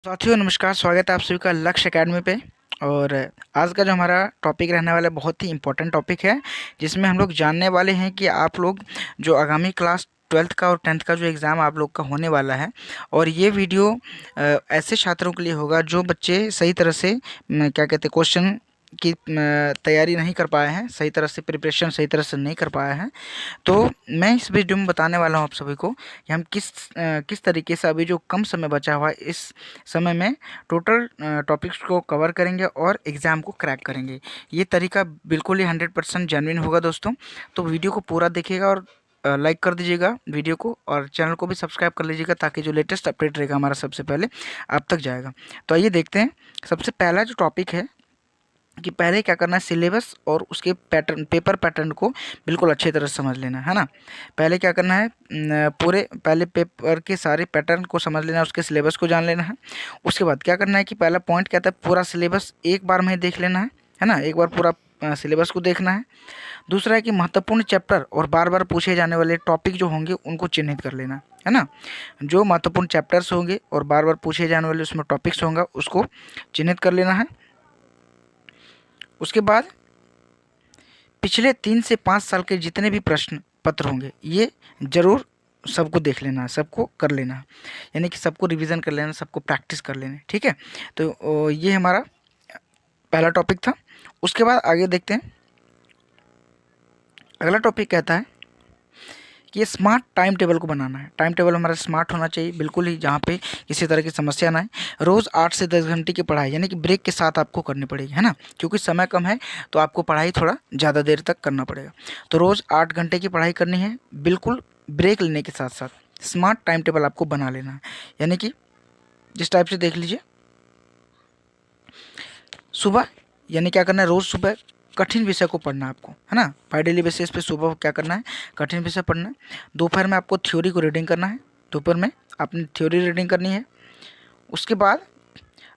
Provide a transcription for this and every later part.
साथियों नमस्कार, स्वागत है आप सभी का लक्ष्य एकेडमी पे। और आज का जो हमारा टॉपिक रहने वाला है बहुत ही इम्पोर्टेंट टॉपिक है, जिसमें हम लोग जानने वाले हैं कि आप लोग जो आगामी क्लास 12th का और 10th का जो एग्ज़ाम आप लोग का होने वाला है। और ये वीडियो ऐसे छात्रों के लिए होगा जो बच्चे सही तरह से क्या कहते हैं क्वेश्चन की तैयारी नहीं कर पाए हैं, सही तरह से प्रिपरेशन सही तरह से नहीं कर पाए हैं। तो मैं इस वीडियो में बताने वाला हूँ आप सभी को कि हम किस तरीके से अभी जो कम समय बचा हुआ है इस समय में टोटल टॉपिक्स को कवर करेंगे और एग्ज़ाम को क्रैक करेंगे। ये तरीका बिल्कुल ही 100% जेन्युइन होगा दोस्तों। तो वीडियो को पूरा देखिएगा और लाइक कर दीजिएगा वीडियो को, और चैनल को भी सब्सक्राइब कर लीजिएगा ताकि जो लेटेस्ट अपडेट रहेगा हमारा सबसे पहले आप तक जाएगा। तो आइए देखते हैं। सबसे पहला जो टॉपिक है कि पहले क्या करना है, सिलेबस और उसके पैटर्न, पेपर पैटर्न को बिल्कुल अच्छी तरह से समझ लेना है ना। पहले क्या करना है, पूरे पहले पेपर के सारे पैटर्न को समझ लेना है, उसके सिलेबस को जान लेना है। उसके बाद क्या करना है कि पहला पॉइंट कहता है पूरा सिलेबस एक बार में ही देख लेना है ना, एक बार पूरा सिलेबस को देखना है। दूसरा है कि महत्वपूर्ण चैप्टर और बार बार पूछे जाने वाले टॉपिक जो होंगे उनको चिन्हित कर लेना है ना। जो महत्वपूर्ण चैप्टर्स होंगे और बार बार पूछे जाने वाले उसमें टॉपिक्स होंगे उसको चिन्हित कर लेना है। उसके बाद पिछले 3 से 5 साल के जितने भी प्रश्न पत्र होंगे ये ज़रूर सबको देख लेना है, सबको कर लेना है, यानी कि सबको रिवीजन कर लेना, सबको प्रैक्टिस कर लेना है, ठीक है। तो ये हमारा पहला टॉपिक था। उसके बाद आगे देखते हैं। अगला टॉपिक कहता है कि ये स्मार्ट टाइम टेबल को बनाना है। टाइम टेबल हमारा स्मार्ट होना चाहिए बिल्कुल ही, जहाँ पे किसी तरह की समस्या ना आए। रोज़ 8 से 10 घंटे की पढ़ाई, यानी कि ब्रेक के साथ आपको करनी पड़ेगी, है ना, क्योंकि समय कम है तो आपको पढ़ाई थोड़ा ज़्यादा देर तक करना पड़ेगा। तो रोज़ 8 घंटे की पढ़ाई करनी है, बिल्कुल ब्रेक लेने के साथ साथ स्मार्ट टाइम टेबल आपको बना लेना है। यानी कि जिस टाइप से देख लीजिए, सुबह यानी क्या करना है, रोज़ सुबह कठिन विषय को पढ़ना है आपको, है ना। बाय डेली बेसिस पे सुबह क्या करना है, कठिन विषय पढ़ना है। दोपहर में आपको थ्योरी को रीडिंग करना है, दोपहर में आपने थ्योरी रीडिंग करनी है। उसके बाद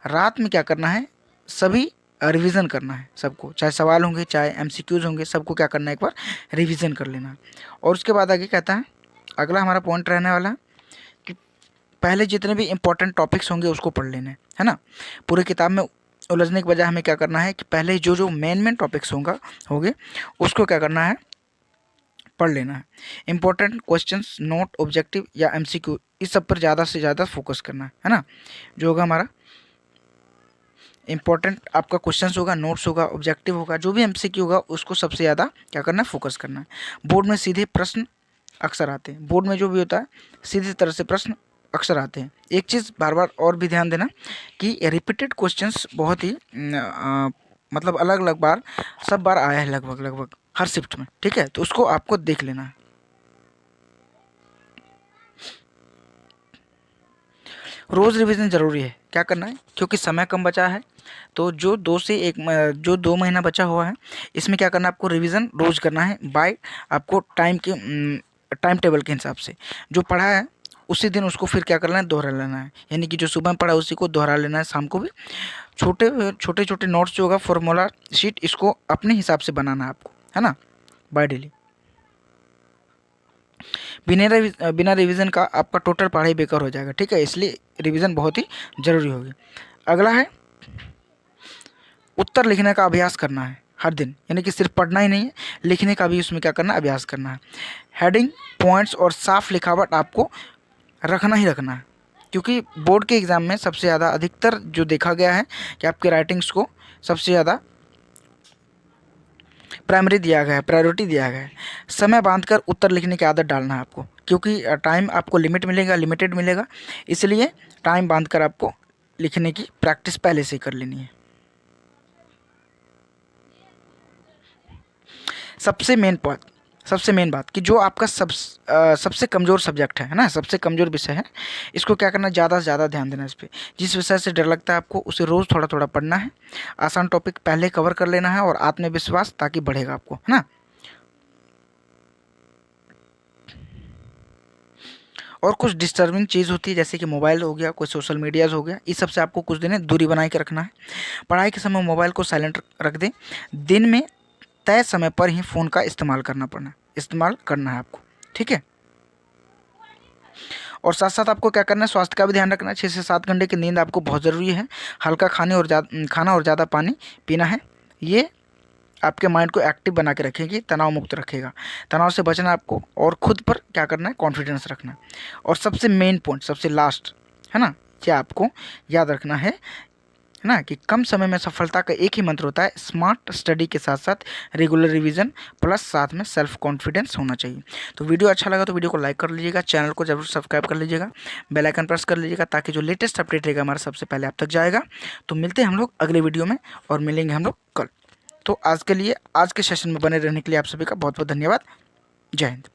रात में क्या करना है, सभी रिवीजन करना है सबको, चाहे सवाल होंगे चाहे एमसीक्यूज होंगे, सबको क्या करना है, एक बार रिवीजन कर लेना है। और उसके बाद आगे कहता है, अगला हमारा पॉइंट रहने वाला है कि पहले जितने भी इंपॉर्टेंट टॉपिक्स होंगे उसको पढ़ लेना है ना। पूरे किताब में उलझने के बजाय हमें क्या करना है कि पहले जो जो मेन टॉपिक्स होंगे उसको क्या करना है, पढ़ लेना है। इंपॉर्टेंट क्वेश्चंस, नोट, ऑब्जेक्टिव या एमसीक्यू, इस सब पर ज़्यादा से ज़्यादा फोकस करना है ना। जो होगा हमारा इंपॉर्टेंट आपका क्वेश्चंस होगा, नोट्स होगा, ऑब्जेक्टिव होगा, जो भी एमसीक्यू होगा उसको सबसे ज़्यादा क्या करना है, फोकस करना है। बोर्ड में सीधे प्रश्न अक्सर आते हैं, बोर्ड में जो भी होता है सीधी तरह से प्रश्न अक्सर आते हैं। एक चीज़ बार बार और भी ध्यान देना कि रिपीटेड क्वेश्चंस बहुत ही मतलब अलग अलग बार, सब बार आया है लगभग लगभग हर शिफ्ट में, ठीक है, तो उसको आपको देख लेना है। रोज़ रिवीजन ज़रूरी है, क्या करना है, क्योंकि समय कम बचा है। तो जो 2 महीना बचा हुआ है इसमें क्या करना है, आपको रिवीजन रोज़ करना है बाय आपको टाइम टेबल के हिसाब से। जो पढ़ा है उसी दिन उसको फिर क्या करना है, दोहरा लेना है, यानी कि जो सुबह में पढ़ा उसी को दोहरा लेना है शाम को भी। छोटे छोटे नोट्स जो होगा, फॉर्मूला शीट, इसको अपने हिसाब से बनाना है आपको, है ना, बाय डेली। बिना रिवीजन का आपका टोटल पढ़ाई बेकार हो जाएगा, ठीक है, इसलिए रिवीजन बहुत ही ज़रूरी होगी। अगला है उत्तर लिखने का अभ्यास करना है हर दिन, यानी कि सिर्फ पढ़ना ही नहीं है, लिखने का भी उसमें क्या करना है, अभ्यास करना है। हेडिंग, पॉइंट्स और साफ लिखावट आपको रखना ही रखना है, क्योंकि बोर्ड के एग्ज़ाम में सबसे ज़्यादा अधिकतर जो देखा गया है कि आपके राइटिंग्स को सबसे ज़्यादा प्राइमरी दिया गया है, प्रायोरिटी दिया गया है। समय बांधकर उत्तर लिखने की आदत डालना है आपको, क्योंकि टाइम आपको लिमिटेड मिलेगा, इसलिए टाइम बांधकर आपको लिखने की प्रैक्टिस पहले से ही कर लेनी है। सबसे मेन बात, कि जो आपका सबसे कमज़ोर सब्जेक्ट है ना, सबसे कमज़ोर विषय है, इसको क्या करना है, ज़्यादा से ज़्यादा ध्यान देना इस पर। जिस विषय से डर लगता है आपको उसे रोज़ थोड़ा थोड़ा पढ़ना है। आसान टॉपिक पहले कवर कर लेना है और आत्मविश्वास ताकि बढ़ेगा आपको, है ना। और कुछ डिस्टर्बिंग चीज़ होती है जैसे कि मोबाइल हो गया, कोई सोशल मीडियाज़ हो गया, इस सब से आपको कुछ दिन दूरी बना के रखना है। पढ़ाई के समय मोबाइल को साइलेंट रख दें। दिन में तय समय पर ही फ़ोन का इस्तेमाल करना है आपको, ठीक है। और साथ साथ आपको क्या करना है, स्वास्थ्य का भी ध्यान रखना है। 6 से 7 घंटे की नींद आपको बहुत ज़रूरी है। हल्का खाना और ज़्यादा पानी पीना है। ये आपके माइंड को एक्टिव बना के रखेगी, तनाव मुक्त रखेगा। तनाव से बचना है आपको, और खुद पर क्या करना है, कॉन्फिडेंस रखना है। और सबसे मेन पॉइंट, सबसे लास्ट है ना, क्या आपको याद रखना है ना, कि कम समय में सफलता का एक ही मंत्र होता है, स्मार्ट स्टडी के साथ साथ रेगुलर रिवीजन प्लस साथ में सेल्फ कॉन्फिडेंस होना चाहिए। तो वीडियो अच्छा लगा तो वीडियो को लाइक कर लीजिएगा, चैनल को जरूर सब्सक्राइब कर लीजिएगा, बेल आइकन प्रेस कर लीजिएगा, ताकि जो लेटेस्ट अपडेट रहेगा हमारा सबसे पहले आप तक जाएगा। तो मिलते हैं हम लोग अगले वीडियो में, और मिलेंगे हम लोग कल। तो आज के लिए, आज के सेशन में बने रहने के लिए आप सभी का बहुत बहुत धन्यवाद। जय हिंद।